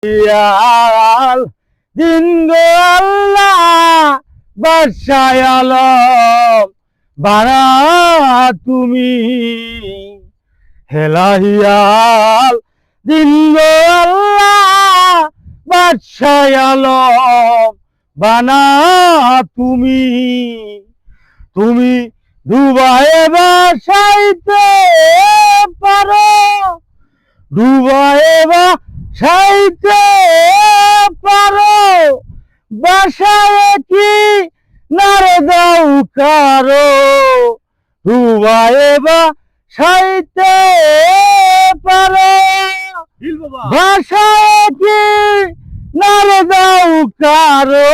ইয়াল দিন গো আল্লাহ বাদশাহ আলম বানা তুমি হেলাহিয়াল দিন গো আল্লাহ বাদশাহ আলম বানা তুমি তুমি ডুবায়ে বাসাইতে পারো ডুবায়ে বাসাইতে পারো বাসায় কি নারে দাও কারো ডুবায়ে বাসাইতে পারো বাসায় কি নারে দাও কারো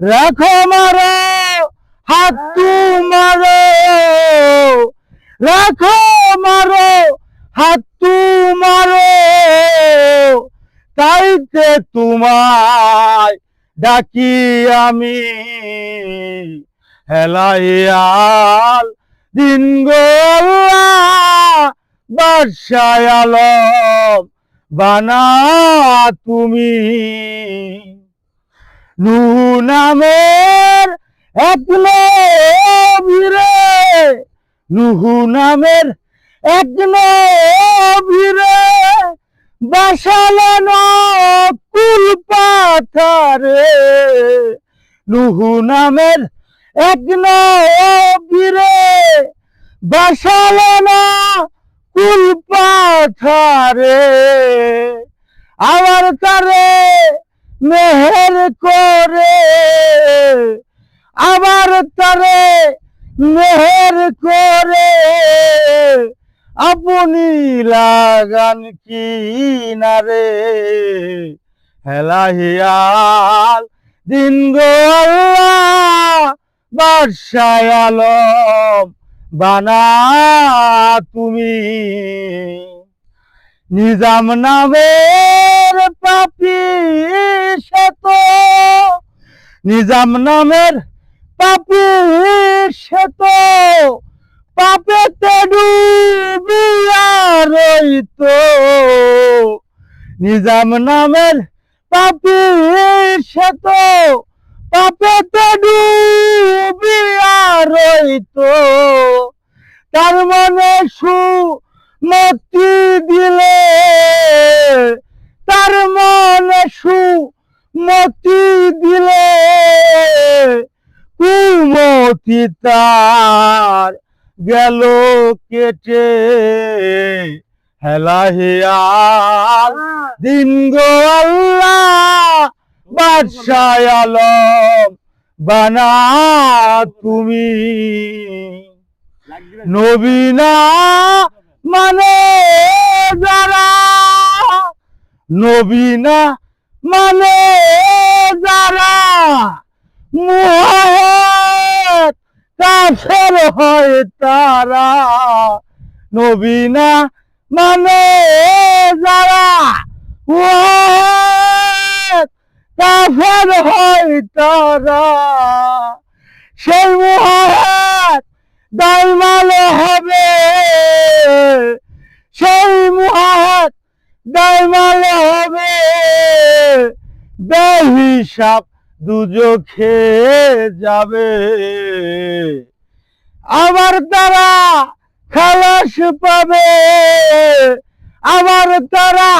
রাখো মারো হাত তুমারো রাখো মারো হাত তুমারো তাইতে তোমায় ডাকি আমি হেলাহিয়াল দিন গো আল্লাহ বাদশাহ আলম বানা তুমি নূহ নামের এক নবীরে নূহ নামের এক নবীরে বাসালেন কুল পাথরে নূহ নামের এক নবীরে বাসালেন কুল পাথরে আবার তারে মেহের করে আবার তারে মেহের করে আপনি লাগান কিনারে হেলাহিয়াল দিন গো আল্লাহ বাদশাহ আলম বানা তুমি নিজাম নামের পাপী শত নিজাম নামের পাপী শত পাপেতে ডুবিয়া রইতো নিজাম নামের পাপী শত পাপেতে ডুবিয়া রইতো তার মনে সুমতি দিলে তার মনে সুমতি দিলে কুমতি তার গেল কেটে হেলাহিয়াল দিন গো আল্লাহ বাদশাহ আলম বানা তুমি নবী না মানে যারা নবী না মানে যারা মুহাম্মদ কাফের হয় তারা নবী না মানে যারা মুহাম্মদ কাফের হয় তারা সেই মুহাম্মদ দাইমালে হবে সেই মুহাম্মদ দাইমালে হবে বেহিসাব দুজখে যাবে আবার তারা খালাস পাবে আবার তারা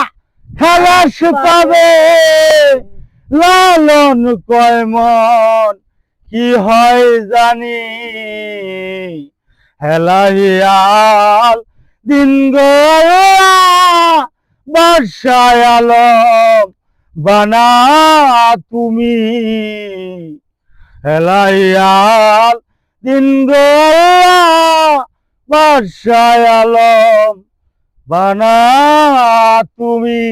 খালাস পাবে লালন কয় মন কি হয় জানি হেলাহিয়াল দিন গো আল্লাহ বাদশাহ আলম বানা তুমি হেলাহিয়াল দিন গো আল্লাহ বাদশাহ আলম বানা তুমি